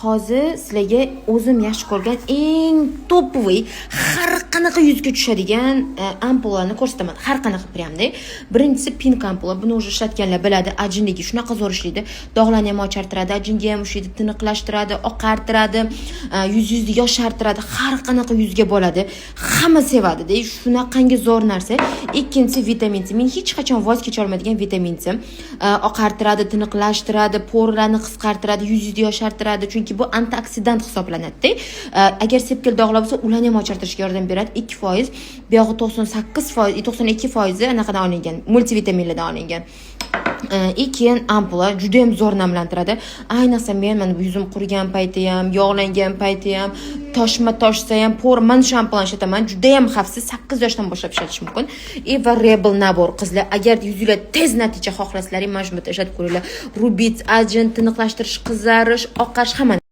hozir sizlarga o'zim yaxshi ko'rgan eng topoviy har qanaqa yuzga tushadigan ampullarni ko'rsataman. Har qanaqa prямda. Birinchisi pink ampula. Buni o'zi ishlatganlar biladi. Ajinligi shunaqa zo'r ishlaydi. Dog'larni ham ochartiradi, ajinga ham ushlaydi, tiniqlashtiradi, oqartiradi, yuzni yoshartiradi. Har qanaqa yuzga bo'ladi. Hamma sevadi-da. Shunaqangi zo'r narsa. Ikkinchisi vitamin C. Men hech qachon voz kecha olmaydigan vitamin C. Oqartiradi, tiniqlashtiradi, porlarni qisqartiradi, yuzni yoshartiradi. Chunki bu antioksidant hisoblanadi. Agar sepkil dog'lar bo'lsa, ularni ham ochartirishga yordam beradi. 2%, buyog'i 98%, 92% anaqadan olingan, multivitaminlardan olingan. Keyin ampula juda ham zo'r namlantiradi. Ayniqsa men mana bu yuzim qurigan payti ham, yog'langan payti ham, toshma toshsa ham, mana shu ampulani ishlataman. Juda ham xavfsiz, 8 yoshdan boshlab ishlatish mumkin. Va Rebel nabor qizlar, agar yuzingizda tez natija xohlasalaring, mana shuni ishlatib ko'ringlar. Rubit, ajin, tiniqlashtirish, qizarish, oqarish hamma